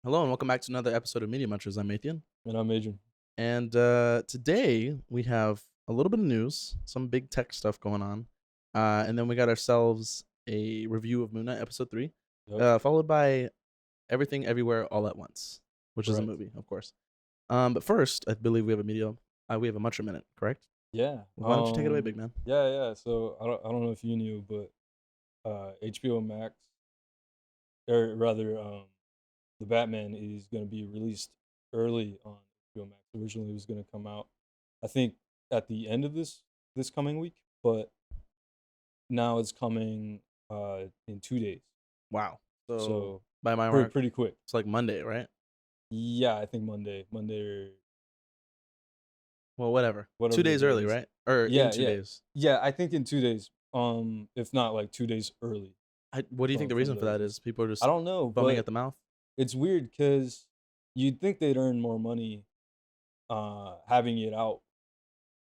Hello and welcome back to another episode of Media Munchers. I'm Mathian. And I'm Adrian. And today we have a little bit of news, some big tech stuff going on. And then we got ourselves a review of Moon Knight Episode 3, Yep. followed by Everything Everywhere All at Once, which is a Correct. movie, of course. But first, I believe we have a Muncher Minute, correct? Yeah. Why don't you take it away, big man? Yeah. So I don't know if you knew, but HBO Max, or rather, the Batman is going to be released early on HBO Max. Originally, it was going to come out, I think, at the end of this coming week, but now it's coming in 2 days. Wow. So, So by my pretty mark, pretty quick. it's like Monday, right? Yeah, I think Monday or Well, whatever. whatever 2 days the day early, is. right? Or in Yeah, two yeah, days. yeah. I think in 2 days. If not like 2 days early What do you think the from reason the for that release. is? People are I just don't know, foaming but at the mouth? it's weird because you'd think they'd earn more money having it out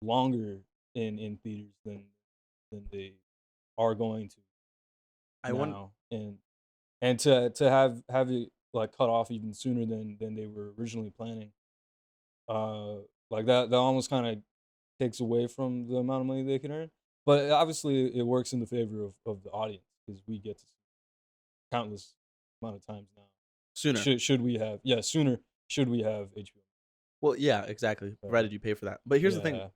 longer in theaters than they are going to I want now, and to have it like cut off even sooner than they were originally planning. Uh, like that almost kind of takes away from the amount of money they can earn. But obviously, it works in the favor of the audience because we get to see countless amount of times now. sooner. Should we have sooner? Should we have HBO? Well, yeah, exactly, provided you pay for that. But here's the thing, Yeah.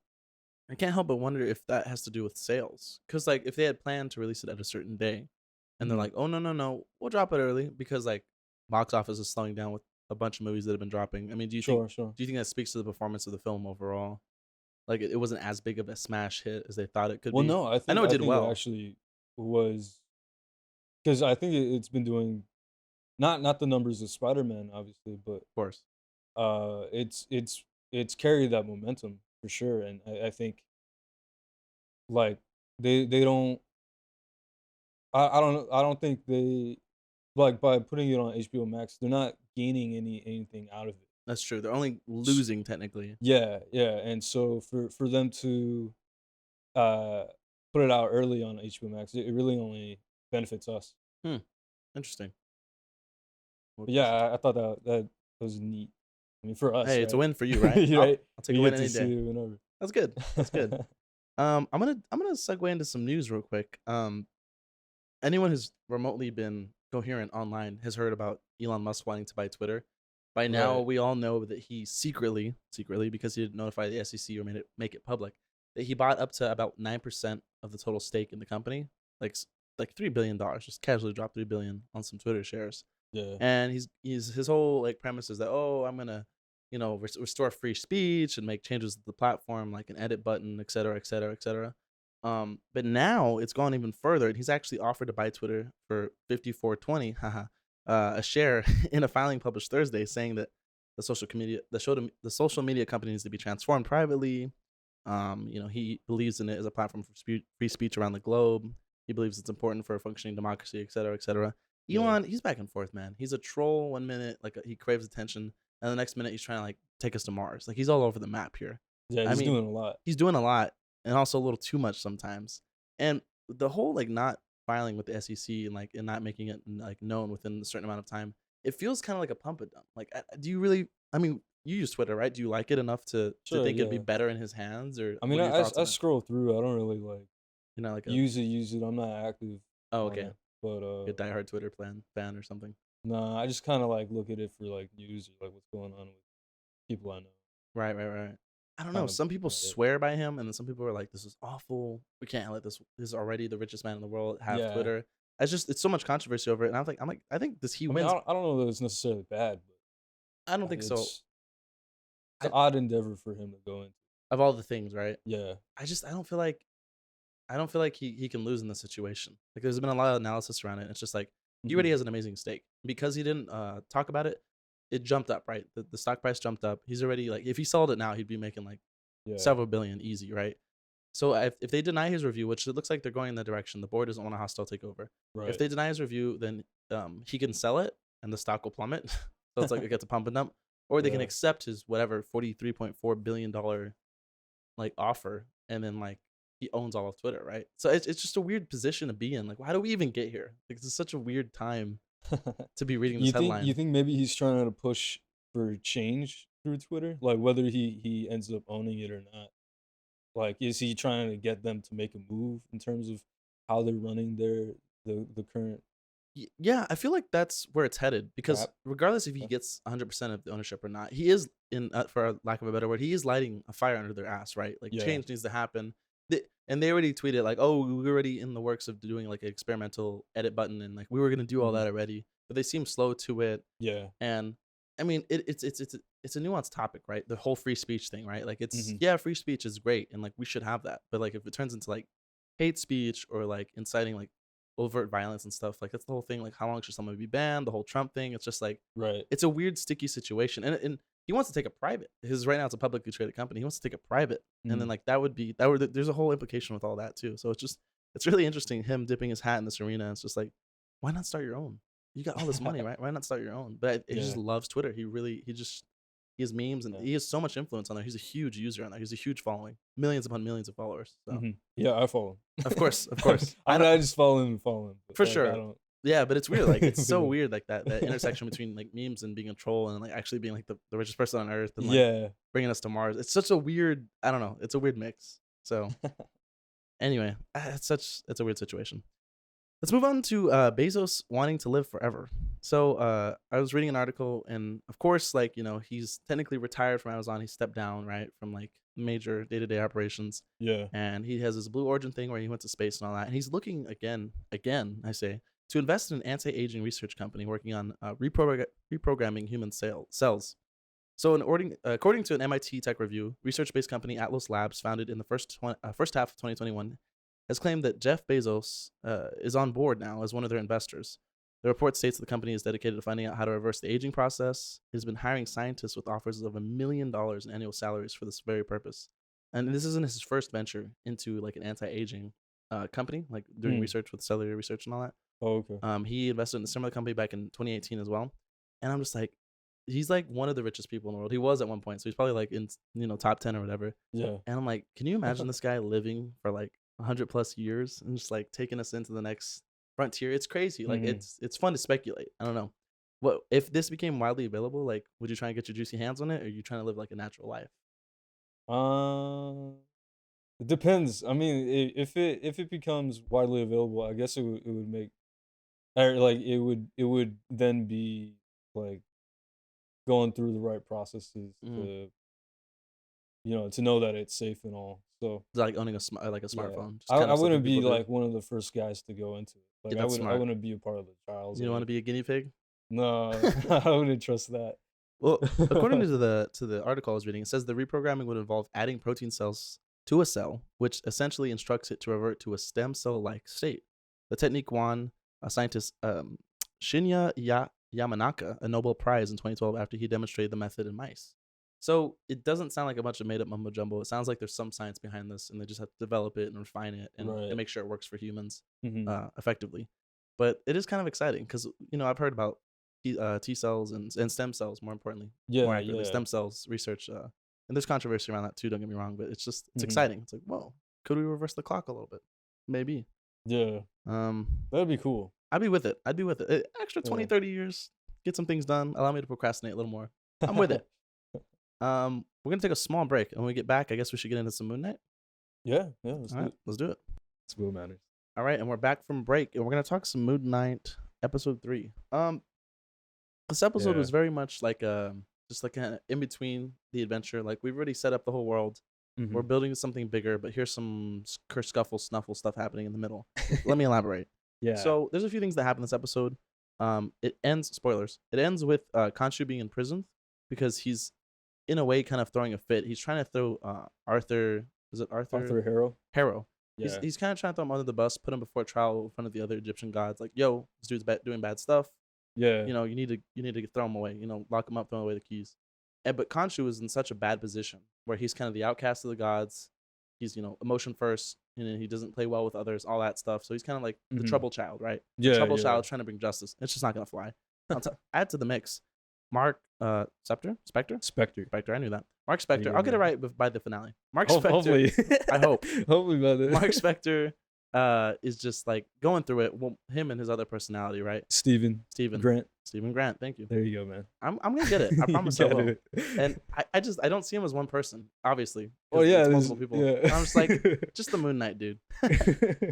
I can't help but wonder if that has to do with sales. Because, like, if they had planned to release it at a certain day, and they're Mhm. like, "Oh, no, no, no, we'll drop it early," because, like, box office is slowing down with a bunch of movies that have been dropping. I mean, Sure, sure. do you think that speaks to the performance of the film overall? Like, it wasn't as big of a smash hit as they thought it could Well, be? no, I I think know it I did think it well, actually was because I think it's been doing not the numbers of Spider-Man, obviously, but of course. it's carried that momentum for sure, and I think like they don't I don't think they like by putting it on HBO Max, they're not gaining anything out of it. That's true. They're only S- losing technically. Yeah, yeah, and so for them to uh put it out early on HBO Max, it really only benefits us. Hmm, interesting. Well, But yeah, I thought that was neat. I mean, for us, hey, it's a right? win for you, right? I'll Right? I'll take We a win get to any day. see it whenever. That's good. That's good. I'm gonna segue into some news real quick. Anyone who's remotely been coherent online has heard about Elon Musk wanting to buy Twitter. By now, Right. we all know that he secretly, because he didn't notify the SEC or make it public, that he bought up to about 9% of the total stake in the company, like like $3 billion, just casually dropped $3 billion on some Twitter shares. Yeah. And he's his whole like premise is that, oh, I'm gonna restore free speech and make changes to the platform like an edit button, et cetera, et cetera, et cetera. But now it's gone even further, and he's actually offered to buy Twitter for 54.20, haha, a share in a filing published Thursday, saying that the social media company needs to be transformed privately. He believes in it as a platform for free speech around the globe. He believes it's important for a functioning democracy, et cetera, et cetera. Yeah. Elon, he's back and forth, man. He's a troll one minute, like he craves attention, and the next minute he's trying to like take us to Mars. Like he's all over the map here. Yeah, I he's mean, doing a lot. he's doing a lot and also a little too much sometimes. And the whole like not filing with the SEC and not making it like known within a certain amount of time, it feels kind of like a pump and dump. Like, do you really? I mean, you use Twitter, right? Do you like it enough to Sure, think it'd be yeah. better in his hands, or I mean, what are your thoughts I on it? scroll through. I don't really like You're not like a use it. I'm not active oh on okay, it. But a diehard Twitter fan or something. nah, I just kind of like look at it for like news or like what's going on with people I know. Right, right, right. I don't know. Kind of Some people it. swear by him, and then some people are like, "This is awful. We can't let this. This is already the richest man in the world have Yeah. Twitter." It's so much controversy over it, and I'm like, I think this he I mean, wins. I don't know that it's necessarily bad, I don't but think so. it's an I odd endeavor for him to go into. Of all the things, right? Yeah. I don't feel like he can lose in this situation. Like there's been a lot of analysis around it. It's just like he already Hmm. has an amazing stake because he didn't talk about it. It jumped up, right? The stock price jumped up. He's already like if he sold it now, he'd be making like Yeah. several billion easy, right? So if they deny his review, which it looks like they're going in that direction, the board doesn't want a hostile takeover. If Right. they deny his review, then he can sell it and the stock will plummet. So it's like it gets a pump and dump, or they can Yeah. accept his whatever $43.4 billion like offer, and then like he owns all of Twitter, right? So it's just a weird position to be in. Like, why do we even get here? Like, it's such a weird time. to be reading this You think headline. maybe he's trying to push for change through Twitter? Like, whether he ends up owning it or not. Like, is he trying to get them to make a move in terms of how they're running the current Yeah, I feel like that's where it's headed because app? regardless if he Yeah. gets 100% of the ownership or not, he is for lack of a better word, he is lighting a fire under their ass, right? Like Yeah. change needs to happen. And they already tweeted like, "Oh, we're already in the works of doing like an experimental edit button, and like we were gonna do all Mhm. that already." But they seem slow to it, Yeah. and I mean, it's a nuanced topic, right? The whole free speech thing, right? Like it's Mhm. yeah, free speech is great, and like we should have that, but like if it turns into like hate speech or like inciting like overt violence and stuff, like that's the whole thing. Like how long should someone be banned? The whole Trump thing. It's just like Right. it's a weird sticky situation, and he wants to take it private. His right now it's a publicly traded company. He wants to take it private, and then Mm. like that would there's a whole implication with all that too. So it's really interesting him dipping his hat in this arena. It's just like why not start your own? You got all this money, right? Why not start your own? But he just Yeah. loves Twitter. He has memes and Yeah. he has so much influence on there. He's a huge user on there. He's a huge following, millions upon millions of followers. So Mhm. Yeah, I follow of him. course, of course, I I mean, don't I just follow him, but, for like, I sure. don't Yeah, but it's weird. Like it's so but weird, like that intersection between like memes and being a troll and like actually being like the richest person on earth and like yeah. bringing us to Mars. It's such a weird. I don't know. It's a weird mix. So anyway, it's a weird situation. Let's move on to Bezos wanting to live forever. So I was reading an article, and of course, like he's technically retired from Amazon. He stepped down right from like major day-to-day operations, Yeah. and he has this Blue Origin thing where he went to space and all that. And he's looking again, I say, to invest in an anti-aging research company working on reprogramming human cells. So, according to an MIT tech review, research-based company Atlas Labs, founded in the first half of 2021, has claimed that Jeff Bezos is on board now as one of their investors. The report states that the company is dedicated to finding out how to reverse the aging process. It has been hiring scientists with offers of $1 million in annual salaries for this very purpose. And this isn't his first venture into like an anti-aging company, like doing Mm. research with cellular research and all that. Oh, okay. He invested in a similar company back in 2018 as well. And I'm just like, he's like one of the richest people in the world. He was at one point, so he's probably like in top 10 or whatever. Yeah. And I'm like, can you imagine this guy living for like 100+ years and just like taking us into the next frontier? It's crazy. Like Mhm. it's fun to speculate. I don't know. What if this became widely available? Like, would you try and get your juicy hands on it, or are you trying to live like a natural life? Uh, it depends. I mean, if it becomes widely available, I guess it would make or like it would then be like going through the right processes Mm. to to know that it's safe and all. So It's like owning like a yeah, smartphone, just I kind I of stuff wouldn't that people be do. like one of the first guys to go into it. Yeah, Like that's I smart. wouldn't be a part of the trials You don't or want to be a guinea pig. no, I wouldn't trust that. Well, according to the article I was reading, it says the reprogramming would involve adding protein cells to a cell, which essentially instructs it to revert to a stem cell-like state. The technique won a scientist Yamanaka a Nobel Prize in 2012 after he demonstrated the method in mice. So it doesn't sound like a bunch of made-up mumbo jumbo. It sounds like there's some science behind this, and they just have to develop it and refine it and Right. make sure it works for humans Mhm. effectively. But it is kind of exciting because I've heard about T cells and stem cells, more importantly, more Yeah, accurately, yeah. stem cells research. And there's controversy around that too. Don't get me wrong, but it's Mhm. exciting. It's like, whoa, could we reverse the clock a little bit? Maybe. Yeah. Um, That'd be cool. I'd be with it. I'd be with it. Extra 20, Yeah. 30 years, get some things done. Allow me to procrastinate a little more. I'm with it. We're gonna take a small break, and when we get back, I guess we should get into some Moon Knight. Yeah, yeah, let's All do right, it. let's do it. It's what matters. All right, and we're back from break, and we're gonna talk some Moon Knight episode 3. This episode Yeah. was very much like just like kind of in between the adventure. Like we've already set up the whole world. We're Mhm. building something bigger, but here's some scuffle snuffle stuff happening in the middle. Let me elaborate. Yeah. So there's a few things that happen in this episode. It ends spoilers. It ends with Khonshu being imprisoned because he's in a way kind of throwing a fit. He's trying to throw Arthur. Is it Arthur? Arthur Harrow. Harrow. Yeah. He's kind of trying to throw him under the bus, put him before trial in front of the other Egyptian gods. Like, yo, this dude's doing bad stuff. Yeah. You need to throw him away. Lock him up, throw away the keys. But Khonshu is in such a bad position where he's kind of the outcast of the gods. He's emotion first, and he doesn't play well with others, all that stuff. So he's kind of like the Mhm. trouble child, right? Yeah, Trouble yeah. child trying to bring justice. It's just not gonna fly. Add to the mix, Mark Spector. Spectre. I knew that. Mark you Spector. go, I'll get it man. right by the finale. Mark Spector. Hopefully. I hope. Hopefully by then. Mark Spector is just like going through it. Well, him and his other personality, right? Steven Steven. Grant. Stephen Grant. Thank you. There you go, man. I'm gonna get it. I You promise I got will. it. And I don't see him as one person, obviously, Oh because yeah, it's this multiple people. yeah. I'm just like, just the Moon Knight dude.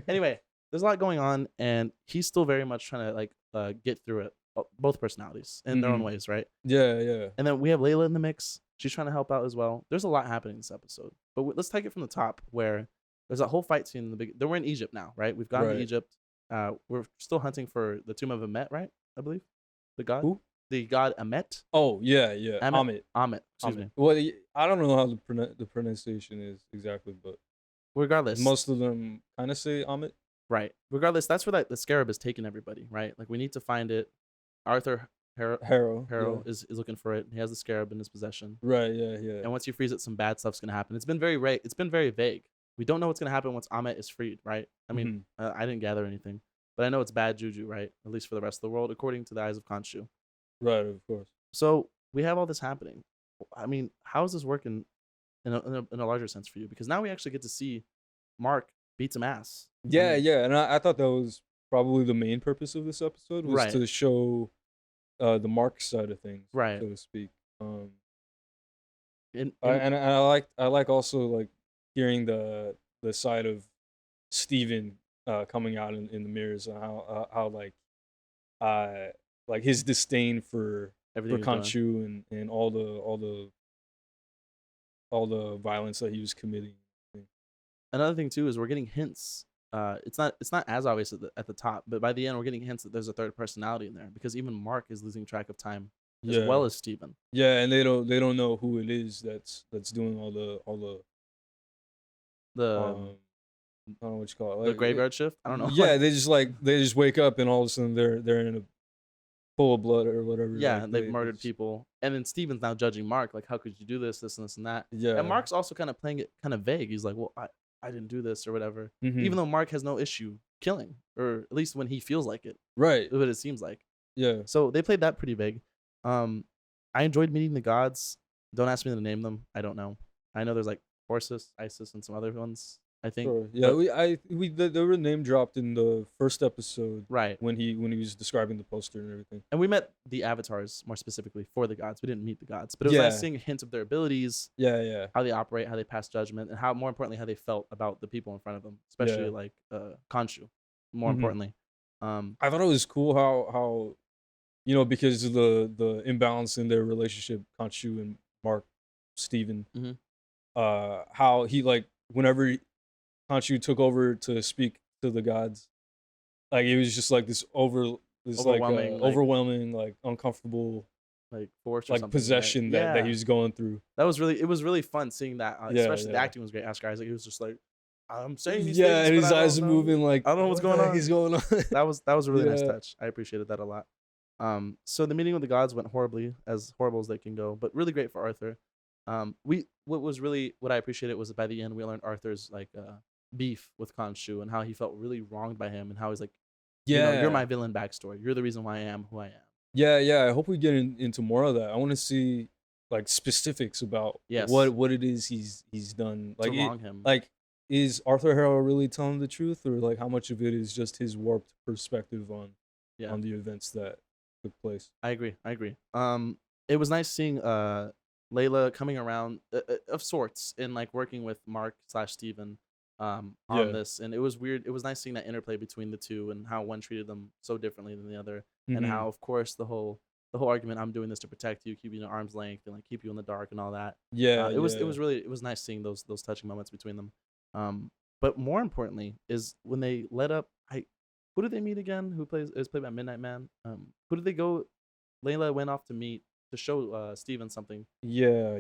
Anyway, there's a lot going on, and he's still very much trying to like get through it. Both personalities in their own Mhm. ways, right? Yeah, yeah. And then we have Layla in the mix. She's trying to help out as well. There's a lot happening in this episode, but let's take it from the top where there's a whole fight scene in the big. We're in Egypt now, right? We've gone to Right. Egypt. We're still hunting for the tomb of Amet, right? I believe the god, Who? the god Amet. Oh yeah, yeah. Amet. Amit. Amet. Excuse Amit. me. Well, I don't know how the pronunciation is exactly, but Regardless, most of them kind of say Amit. right? Regardless, that's where the scarab is taking everybody, right? Like we need to find it. Arthur Harrow. Harrow Yeah. is looking for it. He has the scarab in his possession. Right. Yeah. Yeah. And once you freeze it, some bad stuff's gonna happen. It's been very vague. We don't know what's gonna happen once Ahmet is freed, right? I mean, I didn't gather anything, but I know it's bad juju, right? At least for the rest of the world, according to the eyes of Khonshu. Right. Of course. So we have all this happening. I mean, how is this working in a larger sense for you? Because now we actually get to see Mark beat some ass. Yeah. mean, Yeah. And I thought that was probably the main purpose of this episode was Right. to show the Mark side of things, Right. so to speak. In, And I like also like hearing the side of Steven coming out in the mirrors and how like his disdain for everything he's doing. Khonshu and all the violence that he was committing. Another thing too is we're getting hints. It's not as obvious at the top, but by the end we're getting hints that there's a third personality in there because even Mark is losing track of time as well as Steven. Yeah, and they don't know who it is that's doing all the The I don't know what you call it. the Like, graveyard shift. I don't know. Yeah, they just wake up and all of a sudden they're in a pool of blood or whatever. Yeah, like, and they've murdered people, and then Steven's now judging Mark, like, how could you do this, and this, and that. Yeah, And Mark's also kind of playing it kind of vague. He's like, well, I didn't do this or whatever, Mhm. even though Mark has no issue killing, or at least when he feels like it, right. what it seems like. Yeah, So they played that pretty vague. I enjoyed meeting the gods. Don't ask me to name them. I don't know. I know there's like Horus, Isis, and some other ones. I think. sure. Yeah, they were name dropped in the first episode Right. when he was describing the poster and everything. And we met the avatars more specifically for the gods. We didn't meet the gods, but it was nice Yeah. seeing hints of their abilities, Yeah, yeah, how they operate, how they pass judgment, and how more importantly how they felt about the people in front of them, especially Yeah. like Khonshu. More Mhm. importantly, I thought it was cool how because of the imbalance in their relationship, Khonshu and Mark, Steven, Mhm. how he like whenever Khonshu took over to speak to the gods, like it was just like this overwhelming, like uncomfortable, like force or like something, right? possession that he was going through. That was it was really fun seeing that. Yeah, Especially the yeah. acting was great. Oscar Isaac, he was just like, I'm saying these Yeah, things, and but his I eyes are don't know." moving like I don't know what's what the going heck on. is going on. That was a really nice Yeah. touch. I appreciated that a lot. So the meeting with the gods went horribly, as horrible as they can go, but really great for Arthur. What I appreciated was that by the end we learned Arthur's like beef with Khonshu and how he felt really wronged by him and how he's like, Yeah, you're my villain backstory. You're the reason why I am who I am. yeah. I hope we get into more of that. I want to see like specifics about Yes. what it is he's done. To Like wrong him. like is Arthur Harrow really telling the truth, or like how much of it is just his warped perspective on Yeah. the events that took place? I agree. It was nice seeing Layla coming around of sorts and like working with Mark / Steven on Yeah. this, and it was weird. It was nice seeing that interplay between the two and how one treated them so differently than the other, and Mhm. how of course the whole argument, I'm doing this to protect you, keep you at arm's length, and like keep you in the dark and all that. Yeah, It was nice seeing those touching moments between them. But more importantly is when they led up. Who did they meet again? Who is played by Midnight Man? Who did they go? Layla went off to meet to show Steven something. yeah.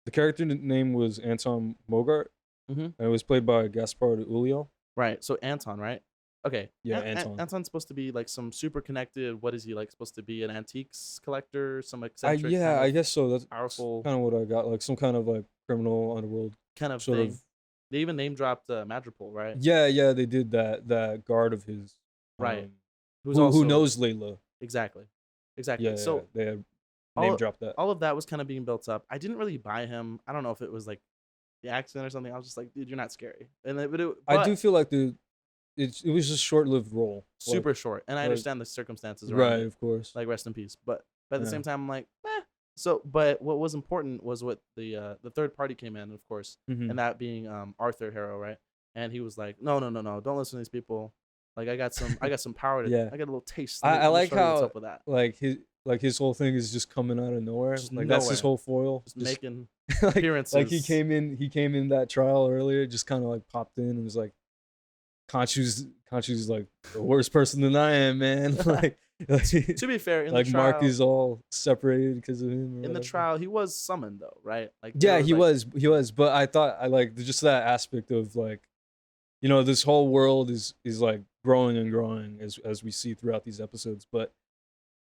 The character name was Anton Mogart, Mhm. and it was played by Gaspard Ulliel. Right. So Anton, right? Okay. Yeah, Anton. Anton's supposed to be like some super connected. What is he like? Supposed to be an antiques collector, some eccentric, I guess so. That's powerful kind of what I got. Like some kind of like criminal underworld kind of sort thing. of. They even name dropped Madripoor, right? Yeah, they did that guard of his. Right. Who knows Layla? Exactly. Yeah, So they had all- name dropped that. all of that was kind of being built up. I didn't really buy him. I don't know if it was like the accident or something. I was just like, dude, you're not scary. And then, I do but feel like it was a short-lived role. super short. And I Like understand the circumstances around right, it. of course. Like rest in peace. But at the Yeah. same time, I'm like, eh. So, but what was important was what the third party came in, of course, Hmm. and that being Arthur Harrow, right? And he was like, no, no, no, no, don't listen to these people. Like I got some power to, Yeah. I got a little taste. I Let me like show you what's how up with that. his whole thing is just coming out of nowhere. Just Like that's his nowhere, whole foil. just Just making like appearances. he came in that trial earlier, just kind of like popped in and was like, Conchu's like the worst person than I am, man. To be fair, like Mark is all separated because of him or in the whatever. trial, he was summoned though, right? Like there Yeah, was like, he was, but I thought I like just that aspect of like, this whole world is like growing and growing as we see throughout these episodes, but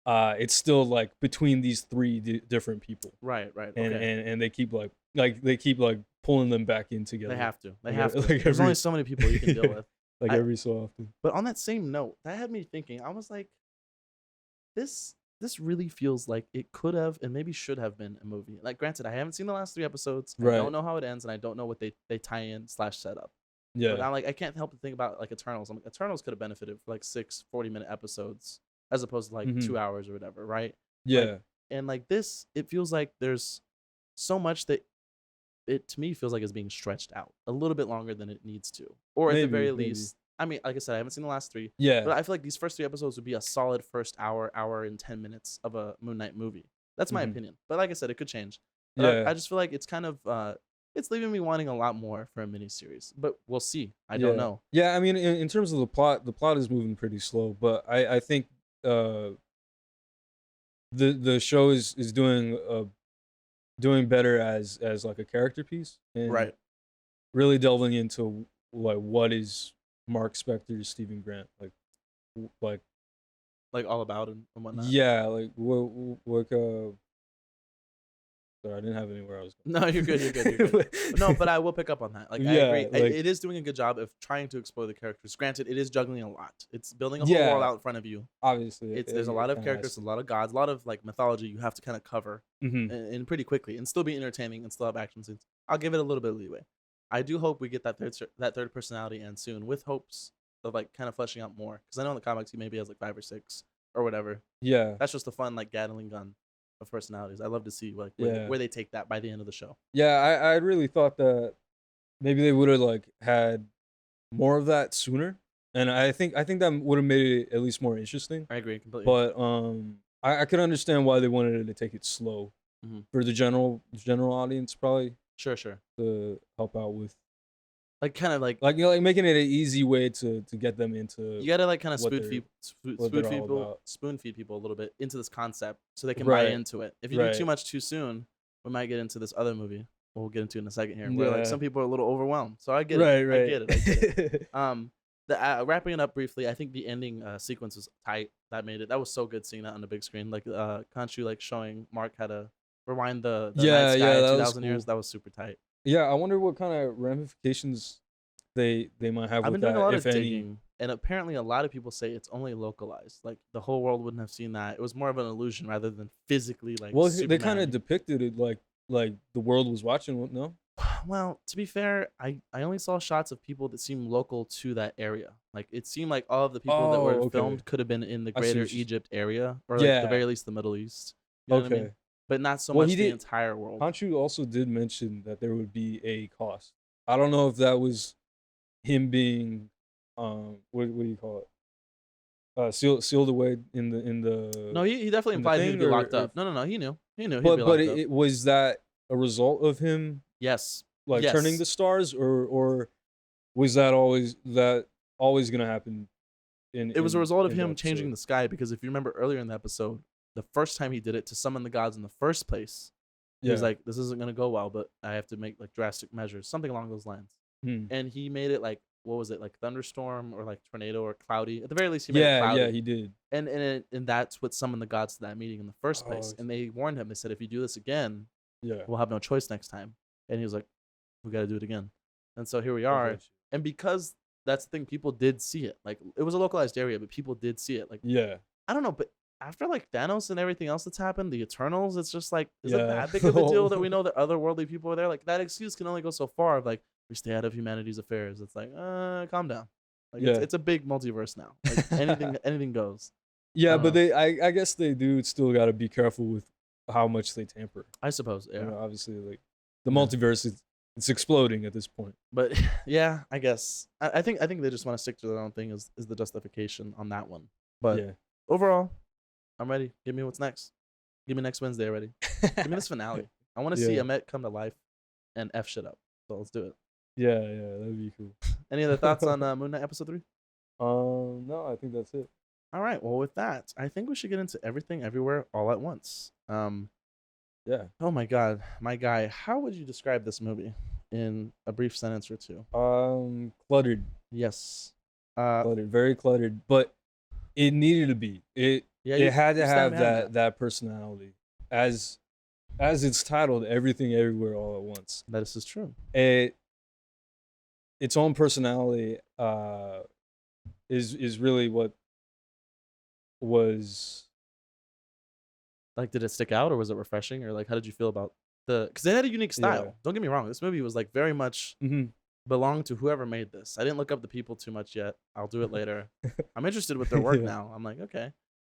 it's still like between these three different people, right, right, and okay. and they keep they keep like pulling them back in together. They have to. They Like, have to. like There's only every so many people you can deal with. like I every so often. But on that same note, that had me thinking. I was like, this really feels like it could have and maybe should have been a movie. Like, granted, I haven't seen the last 3 episodes. I don't Right. know how it ends, and I don't know what they tie in slash set up. But Yeah. I'm like, I can't help but think about like Eternals. I'm like, Eternals could have benefited for like 6 40-minute episodes as opposed to like Hmm. 2 hours or whatever, right? Like, Yeah. and like this, it feels like there's so much that it to me feels like it's being stretched out a little bit longer than it needs to, or at the very Maybe. least. I mean, like I said, I haven't seen the last three, Yeah. but I feel like these first 3 episodes would be a solid first hour and 10 minutes of a Moon Knight movie. That's my Hmm. opinion, but like I said, it could change. But Yeah. I just feel like it's kind of it's leaving me wanting a lot more for a miniseries. But we'll see. I don't Yeah. know. Yeah. I mean, in terms of the plot is moving pretty slow, but I think uh the show is doing better as like a character piece and Right. really delving into like what is Mark Spector's Stephen Grant like Like all about it and whatnot. yeah like what sorry I didn't have anywhere I was No, you're good. You're good. You're good. going. No, but I will pick up on that. Like I Yeah, agree, like it is doing a good job of trying to explore the characters. Granted, it is juggling a lot. It's building a whole world yeah, out in front of you. obviously There's a lot it of kind of has characters, a to. lot of gods, a lot of like mythology you have to kind of cover Hmm. and pretty quickly and still be entertaining and still have action scenes. I'll give it a little bit of leeway. I do hope we get that third personality and soon with hopes of like kind of fleshing out more because I know in the comics he maybe has like 5 or 6 or whatever. Yeah, That's just a fun like Gatling gun of personalities. I love to see like yeah, where they take that by the end of the show. yeah. I really thought that maybe they would have like had more of that sooner, and I think that would have made it at least more interesting. I agree completely. But I could understand why they wanted to take it slow Hmm. for the general audience, probably Sure, sure. to help out with Like kind of like like making it an easy way to get them into you gotta like kind of what they're what spoon they're feed all people, about. a little bit into this concept so they can buy Right, into it. If you do too right. much too soon, we might get into this other movie we'll get into in a second here, where like Yeah, some people are a little overwhelmed. So I get it. right, I right. get it. I get it. The wrapping it up briefly, I think the ending sequence was tight. That made it. That was so good seeing that on the big screen. Like Khonshu like showing Mark how to rewind the night Yeah, sky yeah, that two was thousand years. cool. That was super tight. Yeah, I wonder what kind of ramifications they might have I've with been doing a that, lot if of any. digging, and apparently a lot of people say it's only localized. Like the whole world wouldn't have seen that. It was more of an illusion rather than physically like Well, they kind of Superman. depicted it like the world was watching. No. Well, to be fair, I only saw shots of people that seemed local to that area. Like it seemed like all of the people that were Oh, okay. filmed could have been in the I see greater what you. Egypt area, or like the Yeah. very least the Middle East. You know what I mean? Okay. But not so Well, he much the did. entire world. Conchu also did mention that there would be a cost. I don't know if that was him being, what do you call it? Sealed away No, he definitely in the implied he'd thing, be or locked up. No, he knew. He knew he'd be but locked up. it was that a result of him Yes. like turning Yes. the stars, or was that always gonna happen It was a result of in the him changing episode? the sky because if you remember earlier in the episode, the first time he did it to summon the gods in the first place, he was Yeah. like, "This isn't gonna go well, but I have to make like drastic measures, something along those lines." Hmm. And he made it like what was it like thunderstorm or like tornado or cloudy? At the very least, he made it Yeah, yeah, cloudy, he did. and that's what summoned the gods to that meeting in the first Oh, place. And they warned him. They said, "If you do this again, yeah. we'll have no choice next time." And he was like, "We got to do it again." And so here we I are. got you. And because that's the thing, people did see it. Like it was a localized area, but people did see it. Like Yeah. I don't know, but after like Thanos and everything else that's happened, the Eternals, it's just like, is it Yeah. that big of a deal that we know that otherworldly people are there? Like that excuse can only go so far. Of like we stay out of humanity's affairs. It's like, calm down. Like Yeah. it's a big multiverse now. Like anything goes. I Yeah, don't but know. I guess they do still got to be careful with how much they tamper. I suppose, yeah. Obviously, like the Yeah. multiverse is it's exploding at this point. But yeah, I guess I think they just want to stick to their own thing is the justification on that one. But Yeah. overall, I'm ready. Give me what's next. Give me next Wednesday already. Give me this finale. I want to see Yeah. Amet come to life and F shit up. So let's do it. Yeah, that'd be cool. Any other thoughts on Moon Knight episode 3? No, I think that's it. All right. Well, with that, I think we should get into everything everywhere all at once. Yeah. Oh my God, my guy, how would you describe this movie in a brief sentence or two? Cluttered, Yes. cluttered, very cluttered, but it needed to be. Yeah, It had to you stand have behind that personality, as it's titled, Everything Everywhere All at Once. that. This is true. Its own personality is really what was. Like, did it stick out or was it refreshing or like how did you feel about because it had a unique style. Yeah. Don't get me wrong. This movie was like very much Mhm. belonged to whoever made this. I didn't look up the people too much yet. I'll do it later. I'm interested with their work Yeah. now. I'm like, okay.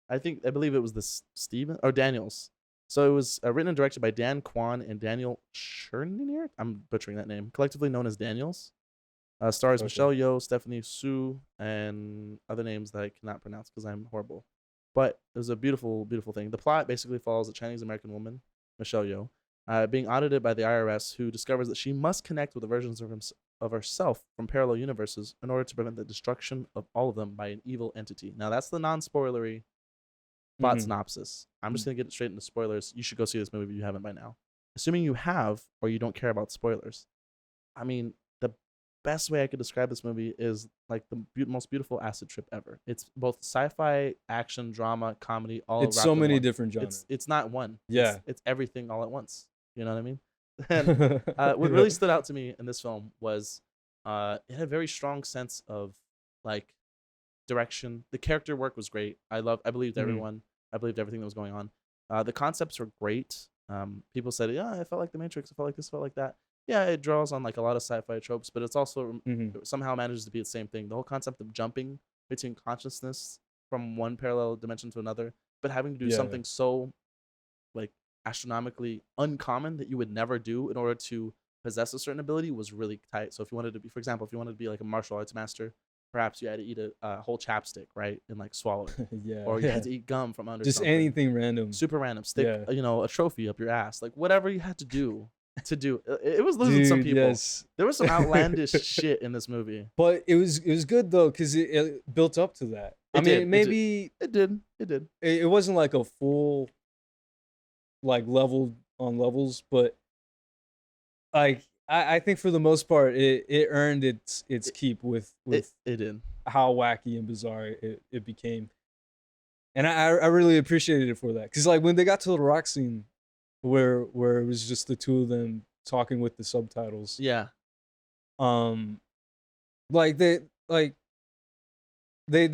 I believe it was the Steven or Daniels. So it was written and directed by Dan Kwan and Daniel Chernier. I'm butchering that name. Collectively known as Daniels. Stars Okay. Michelle Yeoh, Stephanie Su, and other names that I cannot pronounce because I'm horrible. But it was a beautiful, beautiful thing. The plot basically follows a Chinese American woman, Michelle Yeoh, being audited by the IRS, who discovers that she must connect with the versions of herself from parallel universes in order to prevent the destruction of all of them by an evil entity. Now, that's the non-spoilery plot Mhm. synopsis. I'm just going to get straight into spoilers. You should go see this movie if you haven't by now. Assuming you have or you don't care about spoilers. I mean, the best way I could describe this movie is like the most beautiful acid trip ever. It's both sci-fi, action, drama, comedy, all It's wrapped so in many one. different genres. It's not one. Yeah. It's everything all at once. You know what I mean? And what really stood out to me in this film was it had a very strong sense of like direction. The character work was great. I believed Mhm. everyone. I believed everything that was going on. The concepts were great. People said, yeah, I felt like The Matrix. I felt like this, felt like that. Yeah, it draws on like a lot of sci-fi tropes, but it's also Mhm. somehow manages to be the same thing. The whole concept of jumping between consciousness from one parallel dimension to another, but having to do Yeah. something so like astronomically uncommon that you would never do in order to possess a certain ability was really tight. So if you wanted to be, for example, if you wanted to be like a martial arts master, perhaps you had to eat a whole chapstick, right, and like swallow it, Yeah. or you had to eat gum from under Just something. anything random. Super random. Stick, Yeah. a trophy up your ass, like whatever you had to do to do. It was losing some Dude, people. yes. There was some outlandish shit in this movie. But it was good though, because it built up to that. I It mean, did, maybe It did. it wasn't like a full like level on levels, but like I think for the most part it earned its keep with It did. how wacky and bizarre it became. And I really appreciated it for that. Because like when they got to the rock scene where it was just the two of them talking with the subtitles. Yeah. Like they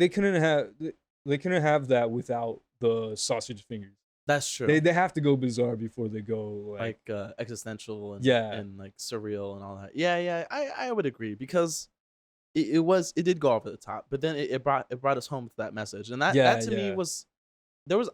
couldn't have that without the sausage fingers. That's true. They have to go bizarre before they go like Existential and Yeah. and like surreal and all that. Yeah, I would agree because it did go over the top, but then it brought us home to that message, and that Yeah, to me yeah. was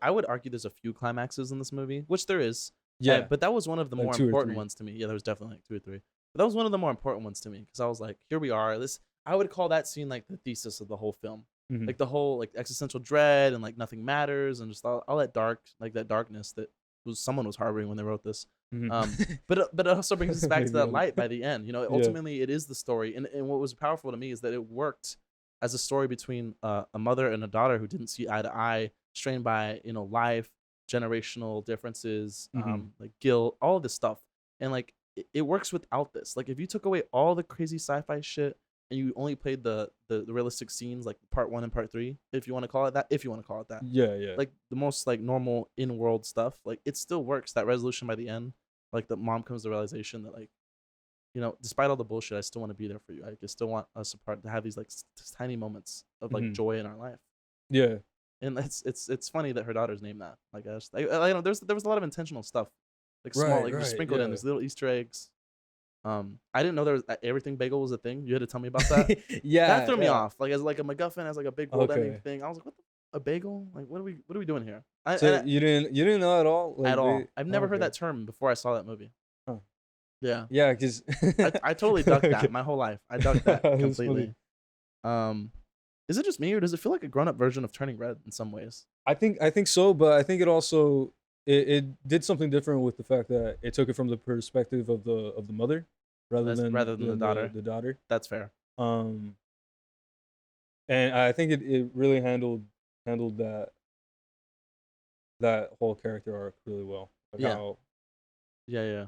I would argue there's a few climaxes in this movie, which there is. Yeah. But that was one of the Like more 2 or important 3. ones to me. Yeah, there was definitely like 2 or 3. But that was one of the more important ones to me because I was like, here we are. I would call that scene like the thesis of the whole film. Mhm. Like the whole like existential dread and like nothing matters and just all that that darkness that someone was harboring when they wrote this. Mhm. But it also brings us back to Maybe that I'm- light by the end. Yeah. Ultimately it is the story, and what was powerful to me is that it worked as a story between a mother and a daughter who didn't see eye to eye, strained by life, generational differences, Mhm. like guilt, all of this stuff, and like it works without this. Like if you took away all the crazy sci-fi shit and you only played the realistic scenes like part 1 and part 3, if you want to call it that, Yeah. like the most like normal in-world stuff, like it still works. That resolution by the end, like the mom comes to the realization that like despite all the bullshit, I still want to be there for you. I still want us apart to have these like tiny moments of like Mhm. joy in our life. Yeah. and it's funny that her daughter's named that. I guess I don't. There was a lot of intentional stuff, like small, Right, like just right, sprinkled in yeah. these little Easter eggs. I didn't know there was everything bagel was a thing. You had to tell me about that. That Yeah, threw me yeah. off. Like as like a MacGuffin as like a big world ending Okay. thing. I was like, what a bagel? Like what are we doing here? I, So and I, you didn't know at all? at Like all. they I've never heard okay. that term before I saw that movie. Huh. Yeah, Yeah, 'cause I totally ducked that okay. my whole life. I ducked that That's funny. completely. Um, is it just me or does it feel like a grown up version of Turning Red in some ways? I think so, but I think it also it did something different with the fact that it took it from the perspective of the mother rather That's than rather than the than daughter. the daughter. That's fair. Um, and I think it really handled that whole character arc really well. Like Yeah, how yeah.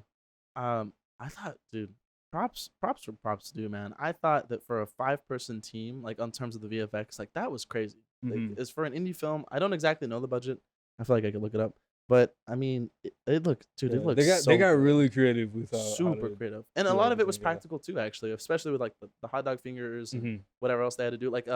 I thought, dude, props for props to do, man. I thought that for a 5-person team, like on terms of the VFX, like that was crazy. Like mhm. as for an indie film, I don't exactly know the budget. I feel like I could look it up, but I mean, it looked, dude, it Yeah, looks they so got good, really creative with how super to creative, and a do lot of it was everything. Yeah. practical too, actually, especially with like the hot dog fingers and Mhm. whatever else they had to do, like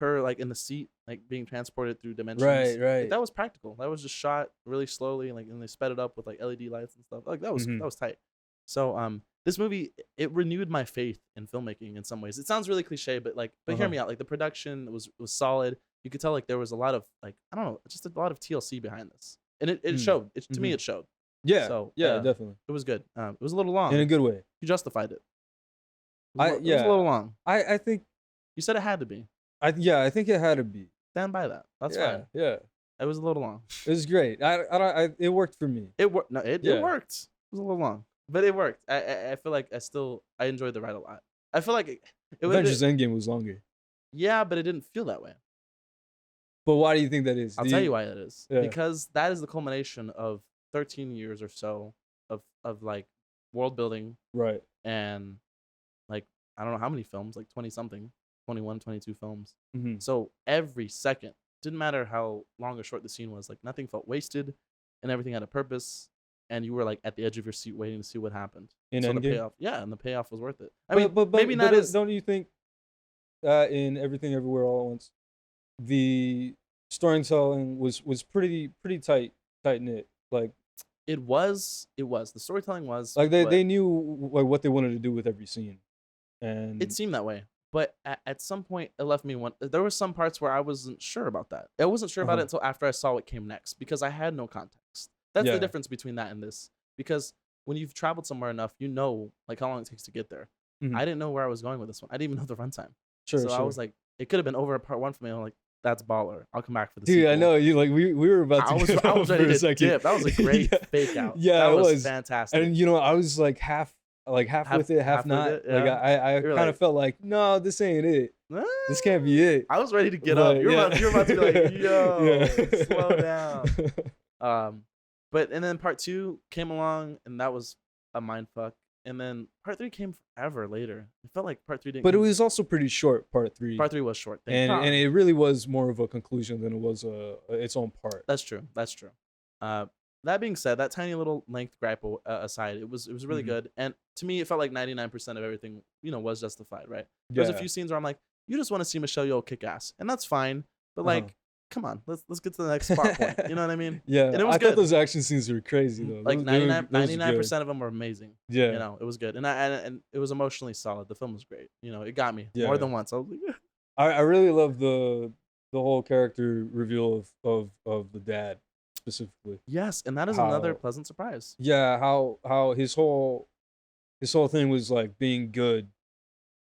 her like in the seat, like being transported through Right, dimensions. Like right. that was practical. That was just shot really slowly, like and they sped it up with like LED lights and stuff. Like that Mhm. was tight. So this movie it renewed my faith in filmmaking in some ways. It sounds really cliche, but like but hear Uh-huh. me out. Like the production was solid. You could tell like there was a lot of like I don't know, just a lot of TLC behind this. And it Mm. showed. To me Mhm. it showed. Yeah, So yeah, definitely. it was good. It was a little In a long. good way. You justified it. I It was a yeah. little long. I think You said it had to be. I think it had to be. Stand by that. That's Yeah, fine. yeah. It was a little long. It was great. I don't it worked for me. It worked. No, it Yeah. worked. It was a little long, but it worked. I feel like I enjoyed the ride a lot. I feel like it would. Avengers Endgame was longer. Yeah, but it didn't feel that way. But why do you think that is? I'll Do tell you you why it is. Yeah. Because that is the culmination of 13 years or so of like world building Right. and like I don't know how many films, like 20 something, 21, 22 films. Mhm. So every second didn't matter how long or short the scene was. Like nothing felt wasted, and everything had a purpose. And you were like at the edge of your seat waiting to see what happened. In So the Endgame? payoff, yeah, and the payoff was worth it. I mean, But maybe not as don't you think that in Everything Everywhere All at Once, the storytelling was pretty tight knit. it was. It was the storytelling was, Like but they knew like what they wanted to do with every scene. it And seemed that way. But at some point, it left me one. There were some parts where I wasn't sure about that. I wasn't sure about it uh-huh. until after I saw what came next because I had no context. That's the Yeah. difference between that and this. Because when you've traveled somewhere enough, you know like how long it takes to get there. Mhm. I didn't know where I was going with this one. I didn't even know the runtime. Sure, So I was sure. like, it could have been over at part one for me. I'm like, that's baller. I'll come back for the Dude, I sequel. know you like we were about to give I up was for ready a to second. dip. That was a great Yeah. fake out. Yeah, That it was was. fantastic. And I was like half Half with it, half half with not. it, Like yeah. I You were kind like, of felt like, no, this ain't it. This can't be it. I was ready to get up. But yeah. You were about to be like, yo, Yeah. slow down. But and then part two came along, and that was a mind fuck. And then part three came forever later. It felt like part three didn't. But it come. was also pretty short, part 3. Part three was short. Thank And God. it really was more of a conclusion than it was its own part. That's true. That's true. That being said, that tiny little length gripe aside, it was really Mhm. good. And to me, it felt like 99% of everything, was justified. Right? There's a Yeah. few scenes where I'm like, you just want to see Michelle Yeoh kick ass, and that's fine. But Uh-huh. like, come on, let's get to the next plot point. You know what I mean? Yeah, And it was I good. thought those action scenes were crazy though. Like Those- they were- 99 those were good. percent of them were amazing. Yeah. It was good, and it was emotionally solid. The film was great. It got me more Yeah. than once. I was like, I really love the whole character reveal of the dad specifically. yes, and that is another How pleasant surprise. yeah, how his whole thing was like being good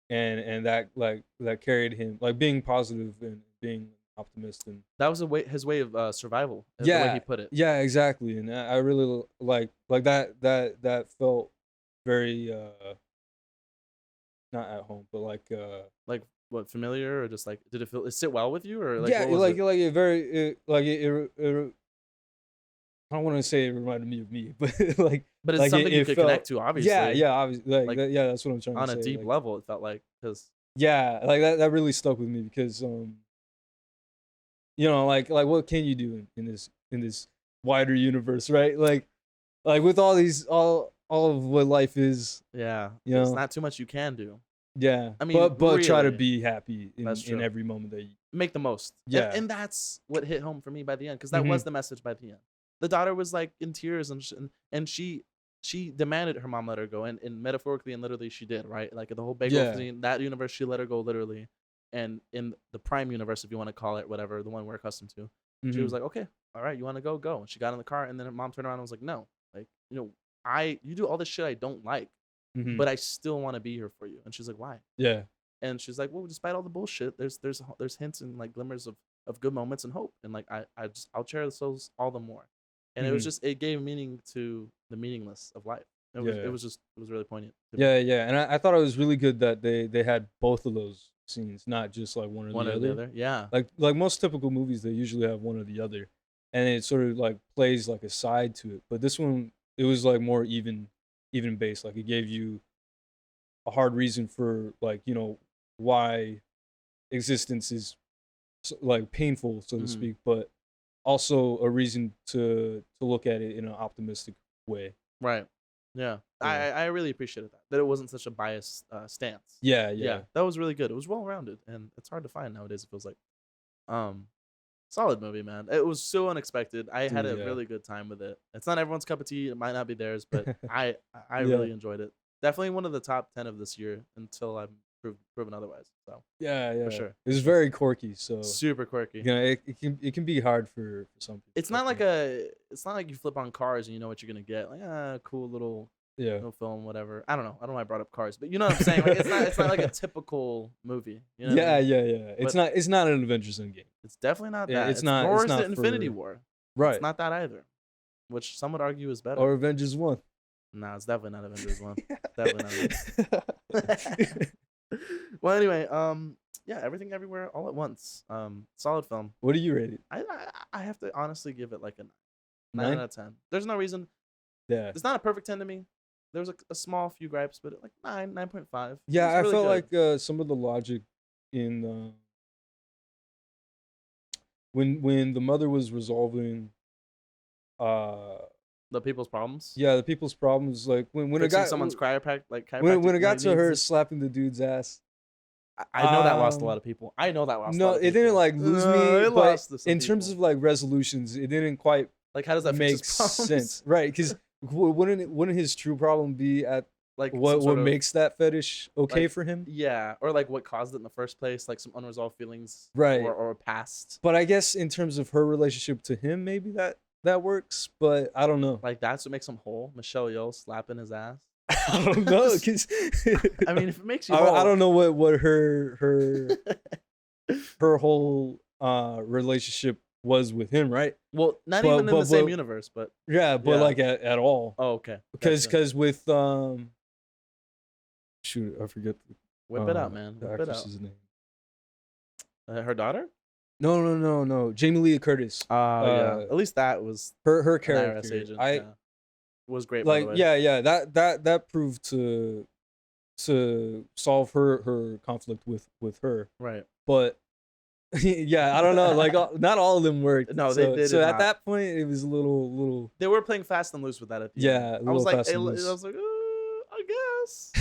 and that carried him like being positive and being optimist and That was his way of survival. The way yeah, he put it. yeah, exactly. And I really like that felt very not at home, but Like what, familiar or just like did it sit well with you or like yeah, what was it? like it very it I don't want to say it reminded me of me, but But it's like something you it could felt connect to, obviously. yeah, obviously Like yeah, that's what I'm trying on to a say. deep Like, level, it felt like because yeah, like that really stuck with me because like what can you do in this wider universe, right? Like with all of what life is, yeah, you there's know. not too much you can do. Yeah, I mean, but try to really, be happy that's in true. every moment that you. Make the most. Yeah. And that's what hit home for me by the end, because that was Mhm. the message by the end. The daughter was like in tears, and she demanded her mom let her go, and metaphorically and literally she did, right? Like the whole bagel Yeah. scene, that universe she let her go literally, and in the prime universe, if you want to call it whatever, the one we're accustomed to, she was Mhm. like, okay, all right, you want to go, go. And she got in the car, and then her mom turned around and was like, no, like you do all this shit I don't like, Mhm. but I still want to be here for you. And she's like, why? Yeah. And she's like, well, despite all the bullshit, there's hints and like glimmers of good moments and hope, and like I'll cherish those all the more. And it was Mhm. just, it gave meaning to the meaningless of life. Yeah. It was really poignant to me. Yeah, yeah, and I thought it was really good that they had both of those scenes, not just like one or One the or the other. other, yeah, Like most typical movies, they usually have one or the other, and it sort of like plays like a side to it. But this one, it was like more even based. Like it gave you a hard reason for like why existence is like painful, so to hmm speak, but also a reason to look at it in an optimistic way. right, yeah. Yeah, I really appreciated that it wasn't such a biased stance. yeah, Yeah, yeah. that was really good. It was well rounded, and it's hard to find nowadays. It feels like. Um, Solid movie, man. It was so unexpected. I had Dude, a yeah. really good time with it. It's not everyone's cup of tea. It might not be theirs, but I Yeah. really enjoyed it. Definitely one of the top 10 of this year until I'm proven otherwise. So Yeah, for yeah. sure, It's for sure. very quirky, so Super quirky. it can be hard for some people, It's I not like think. it's not like you flip on Cars and you know what you're gonna get. Like cool Yeah. little film, whatever. I don't know. I don't know why I brought up Cars, but you know what I'm saying. Like it's not like a typical movie. You know what I Yeah, mean? yeah, yeah. It's But not an Avengers Endgame. it's definitely not that. It's It's not nor it's is it not Infinity for War. It's right. not that either, which some would argue is better. Or Avengers 1. Nah, it's definitely not Avengers 1. Definitely not Avengers. Well, anyway, yeah, Everything Everywhere All at Once. Solid film. What do you rate it? I have to honestly give it like a 9 out 9? of 10. There's no reason. Yeah. It's not a perfect 10 to me. There was a small few gripes, but like 9.5. It was Yeah, I really felt good. like some of the logic in when the mother was resolving uh The people's problems. yeah, the people's problems, like when it Fixing got someone's when chiropractic it got to her needs. slapping the dude's ass. I know that lost a lot Um of people. I know that lost a no, lot of it didn't people. like lose No, me, it but lost to some in terms people. of like resolutions, it didn't quite Like, how does that fix his make problems? sense, right? Because wouldn't his true problem be at Like some what sort of makes that fetish okay like for him? yeah, or like what caused it in the first place, like some unresolved feelings Right. or past. But I guess in terms of her relationship to him, maybe that works. But I don't know. Like that's what makes him whole. Michelle Yeoh slapping his ass. I don't know because I mean, if it makes you I whole. don't know what her whole relationship was with him, right? Well, not But even in the same but universe, but yeah, but yeah. like at all. Oh, okay. Gotcha. Because with shoot, I forget Whip it out, man. the Whip it out. actress's name. Her daughter? No. Jamie Lee Curtis. Oh yeah. At least that was Her an IRS character. agent. I Yeah. Was great, by the like way. yeah. That proved to solve her conflict with her. Right. But yeah, I don't know. Like not all of them worked. No, So they so did at not. that point, it was a little. They were playing fast and loose with that at the end. Yeah, a I was little like, fast and loose. I was like, I guess.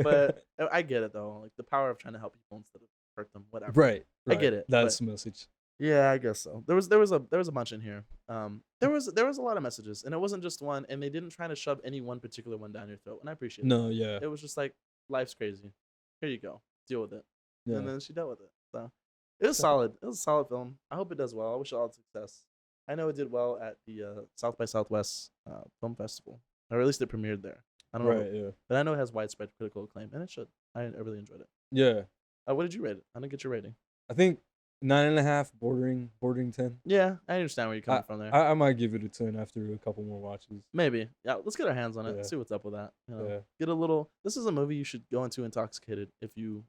But I get it though. Like the power of trying to help people instead of hurt them. Whatever. Right. I get it. That's But the message. yeah, I guess so. There was a bunch in here. There was a lot of messages, and it wasn't just one. And they didn't try to shove any one particular one down your throat, and I appreciate it. No, yeah, It was just like life's crazy. Here you go, deal with it. yeah. And then she dealt with it. So it was solid. It was a solid film. I hope it does well. I wish it all success. I know it did well at the South by Southwest Film Festival, or at least it premiered there. I don't know, Right, yeah, but I know it has widespread critical acclaim, and it should. I really enjoyed it. yeah. What did you rate it? I didn't get your rating. I think 9.5, bordering 10. Yeah, I understand where you're coming from there. I might give it a 10 after a couple more watches. Maybe. Yeah, let's get our hands on it. Yeah. See what's up with that. You know, Yeah. get a little. This is a movie you should go into intoxicated if you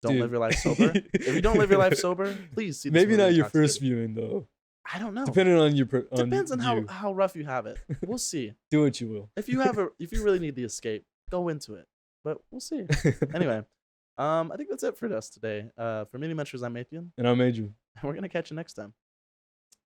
don't Dude. live your life sober. If you don't live your life sober, please see this Maybe movie not your first intoxicated. viewing though. I don't know. Depending on Depends on you. how rough you have it. We'll see. Do what you will. If you really need the escape, go into it. But we'll see. Anyway, I think that's it for us today. For Mini Munchers, I'm Mathian, And I made you. and we're gonna catch you next time.